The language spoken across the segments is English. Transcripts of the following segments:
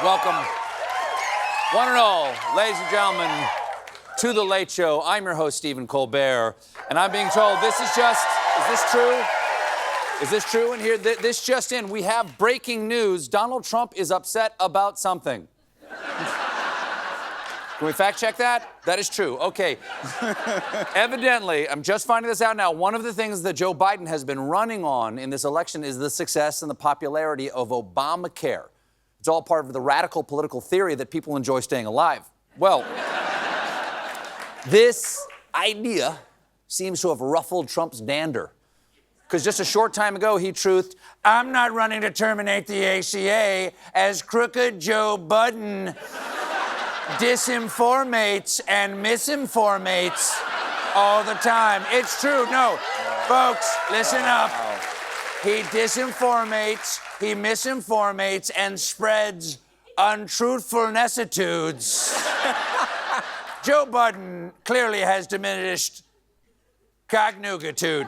Welcome, one and all, ladies and gentlemen, to The Late Show. I'm your host, Stephen Colbert, and I'm being told is this true? Is this true? And here, this just in, we have breaking news. Donald Trump is upset about something. Can we fact check that? That is true. Okay. Evidently, I'm just finding this out now, one of the things that Joe Biden has been running on in this election is the success and the popularity of Obamacare. It's all part of the radical political theory that people enjoy staying alive. Well, this idea seems to have ruffled Trump's dander. Because just a short time ago, he truthed, I'm not running to terminate the ACA as crooked Joe Budden disinformates and misinformates all the time. It's true. No, folks, listen up. He disinformates, he misinformates, and spreads untruthfulnessitudes. Joe Budden clearly has diminished cognugitude.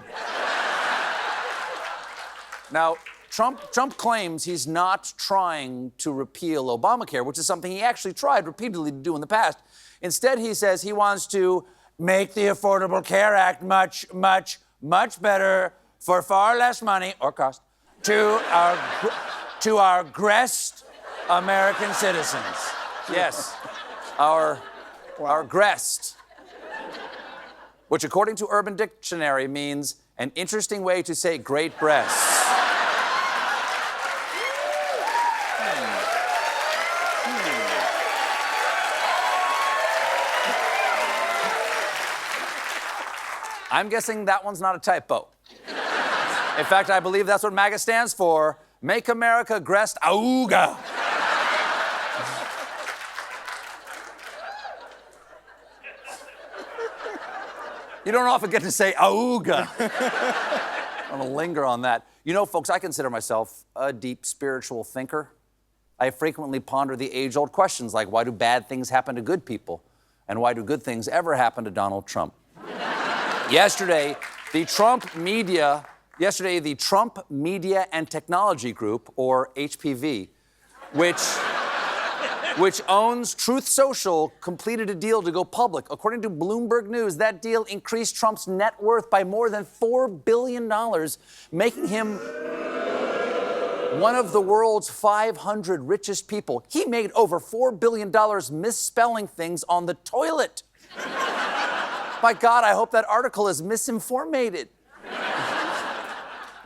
Now, Trump claims he's not trying to repeal Obamacare, which is something he actually tried repeatedly to do in the past. Instead, he says he wants to make the Affordable Care Act much, much, much better for far less money or cost to our grest American citizens. Yes, our grest, which according to Urban Dictionary means an interesting way to say great breasts. I'm guessing that one's not a typo. In fact, I believe that's what MAGA stands for. Make America Grest Auga. You don't often get to say auga. I'm gonna linger on that. You know, folks, I consider myself a deep spiritual thinker. I frequently ponder the age-old questions like, why do bad things happen to good people? And why do good things ever happen to Donald Trump? Yesterday, the Trump Media and Technology Group, or HPV, which owns Truth Social, completed a deal to go public. According to Bloomberg News, that deal increased Trump's net worth by more than $4 billion, making him one of the world's 500 richest people. He made over $4 billion misspelling things on the toilet. My God, I hope that article is misinformated.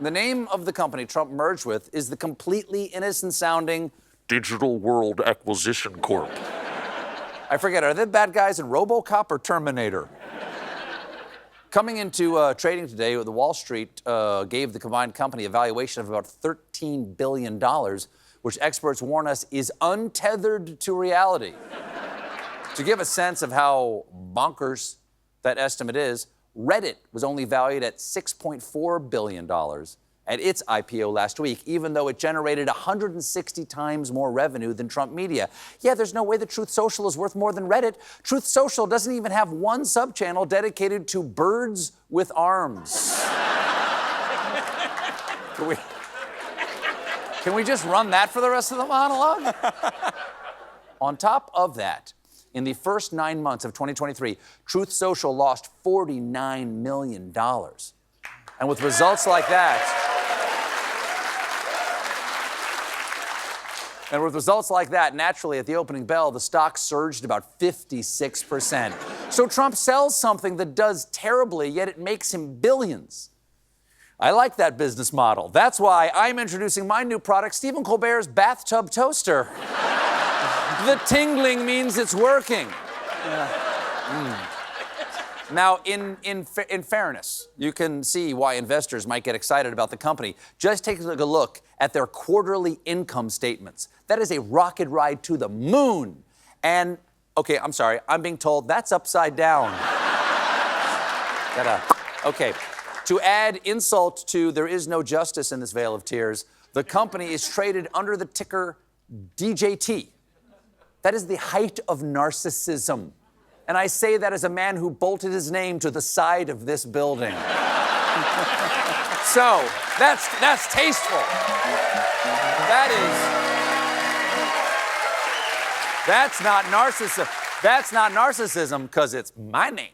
The name of the company Trump merged with is the completely innocent-sounding Digital World Acquisition Corp. I forget, are they bad guys in RoboCop or Terminator? Coming into trading today, the Wall Street gave the combined company a valuation of about $13 billion, which experts warn us is untethered to reality. To give a sense of how bonkers that estimate is, Reddit was only valued at $6.4 billion at its IPO last week, even though it generated 160 times more revenue than Trump Media. Yeah, there's no way that Truth Social is worth more than Reddit. Truth Social doesn't even have one sub-channel dedicated to birds with arms. Can we just run that for the rest of the monologue? On top of that, in the first 9 months of 2023, Truth Social lost $49 million. And with results like that, naturally, at the opening bell, the stock surged about 56%. So Trump sells something that does terribly, yet it makes him billions. I like that business model. That's why I'm introducing my new product, Stephen Colbert's bathtub toaster. The tingling means it's working. Now, in fairness, you can see why investors might get excited about the company. Just take a look at their quarterly income statements. That is a rocket ride to the moon. And, okay, I'm sorry, I'm being told that's upside down. Okay, to add insult to there is no justice in this vale of tears, the company is traded under the ticker DJT. That is the height of narcissism. And I say that as a man who bolted his name to the side of this building. So, that's tasteful. That's not narcissism. That's not narcissism, because it's my name.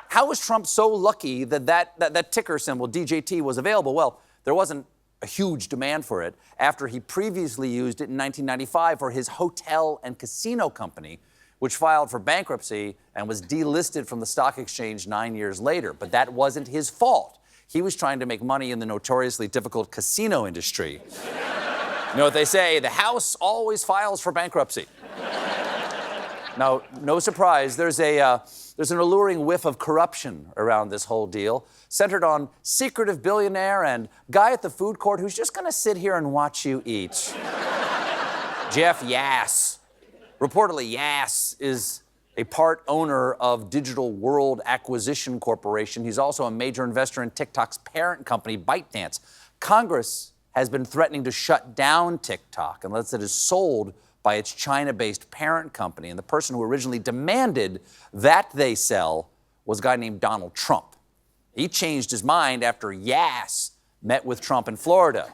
How was Trump so lucky that ticker symbol, DJT, was available? Well, there wasn't a huge demand for it after he previously used it in 1995 for his hotel and casino company, which filed for bankruptcy and was delisted from the stock exchange 9 years later. But that wasn't his fault. He was trying to make money in the notoriously difficult casino industry. You know what they say, the house always files for bankruptcy. Now, no surprise, there's an alluring whiff of corruption around this whole deal, centered on secretive billionaire and guy at the food court who's just gonna sit here and watch you eat. Jeff Yass. Reportedly, Yass is a part owner of Digital World Acquisition Corporation. He's also a major investor in TikTok's parent company, ByteDance. Congress has been threatening to shut down TikTok unless it is sold by its China-based parent company. And the person who originally demanded that they sell was a guy named Donald Trump. He changed his mind after Yass met with Trump in Florida.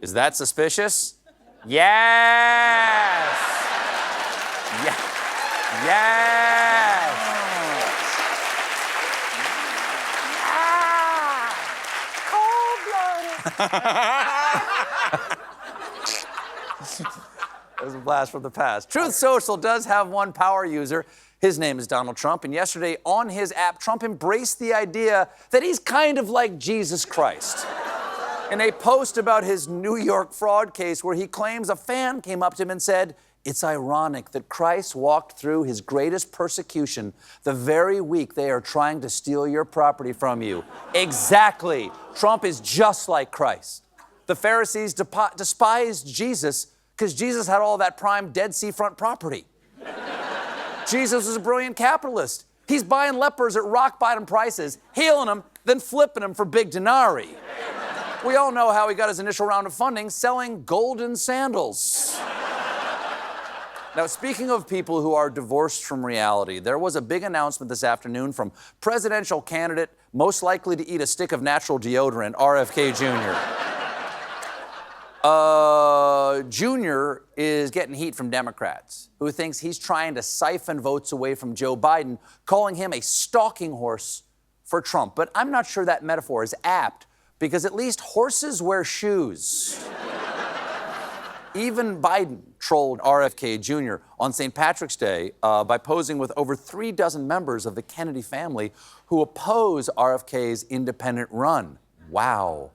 Is that suspicious? Yes! Yes! Cold-blooded. That was a blast from the past. Truth Social does have one power user. His name is Donald Trump, and yesterday on his app, Trump embraced the idea that he's kind of like Jesus Christ. In a post about his New York fraud case where he claims a fan came up to him and said, "It's ironic that Christ walked through his greatest persecution the very week they are trying to steal your property from you." Exactly. Trump is just like Christ. The Pharisees despised Jesus because Jesus had all that prime Dead Seafront property. Jesus was a brilliant capitalist. He's buying lepers at rock-bottom prices, healing them, then flipping them for big denarii. We all know how he got his initial round of funding, selling golden sandals. Now, speaking of people who are divorced from reality, there was a big announcement this afternoon from presidential candidate most likely to eat a stick of natural deodorant, RFK Jr. Jr. is getting heat from Democrats, who thinks he's trying to siphon votes away from Joe Biden, calling him a stalking horse for Trump. But I'm not sure that metaphor is apt, because at least horses wear shoes. Even Biden trolled RFK Jr. on St. Patrick's Day by posing with over 3 dozen members of the Kennedy family who oppose RFK's independent run. Wow.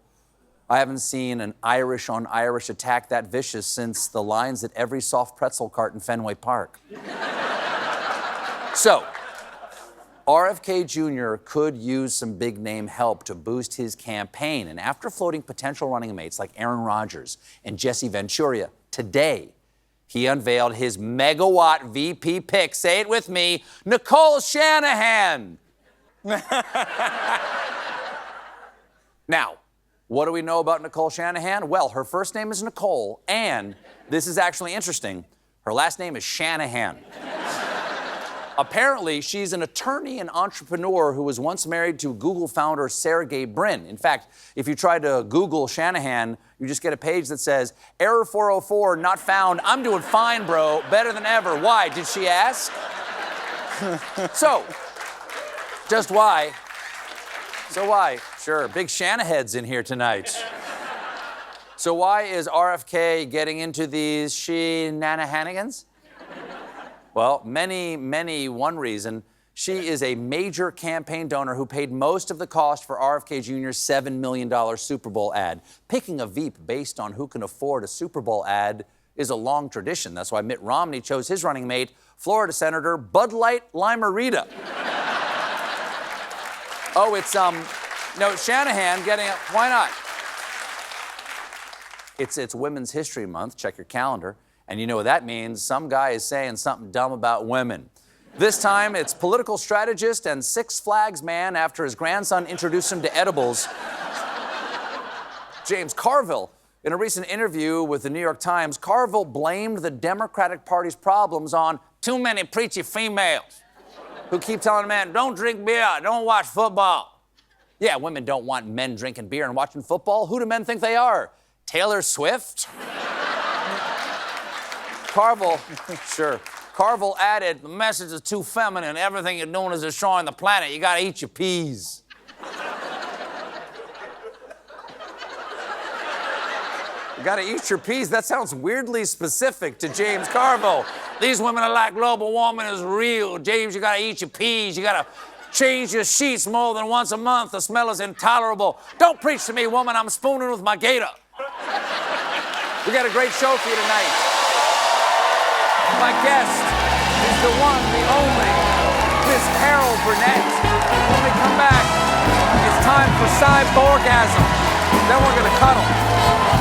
I haven't seen an Irish-on-Irish attack that vicious since the lines at every soft pretzel cart in Fenway Park. So, RFK Jr. could use some big-name help to boost his campaign. And after floating potential running mates like Aaron Rodgers and Jesse Ventura, today he unveiled his megawatt VP pick. Say it with me, Nicole Shanahan. Now, what do we know about Nicole Shanahan? Well, her first name is Nicole, and this is actually interesting, her last name is Shanahan. Apparently, she's an attorney and entrepreneur who was once married to Google founder Sergey Brin. In fact, if you try to Google Shanahan, you just get a page that says, "Error 404, not found. I'm doing fine, bro. Better than ever." Why? Did she ask? So, just why? So why? Sure, big Shanaheads in here tonight. So why is RFK getting into these shenanigans? Well, one reason. She is a major campaign donor who paid most of the cost for RFK Jr.'s $7 million Super Bowl ad. Picking a Veep based on who can afford a Super Bowl ad is a long tradition. That's why Mitt Romney chose his running mate, Florida Senator Bud Light Lime-A-Rita. Oh, it's, no, Shanahan getting, why not? It's Women's History Month. Check your calendar. And you know what that means. Some guy is saying something dumb about women. This time, it's political strategist and Six Flags man after his grandson introduced him to edibles. James Carville. In a recent interview with the New York Times, Carville blamed the Democratic Party's problems on too many preachy females who keep telling men, don't drink beer, don't watch football. Yeah, women don't want men drinking beer and watching football. Who do men think they are? Taylor Swift? Carville, sure. Carville added, the message is too feminine. Everything you're doing is destroying the planet. You gotta eat your peas. You gotta eat your peas? That sounds weirdly specific to James Carville. These women are like global warming is real. James, you gotta eat your peas. You gotta change your sheets more than once a month. The smell is intolerable. Don't preach to me, woman. I'm spooning with my gator. We got a great show for you tonight. My guest is the one, the only, Miss Carol Burnett. When we come back, it's time for cyborgasm. Then we're gonna cuddle.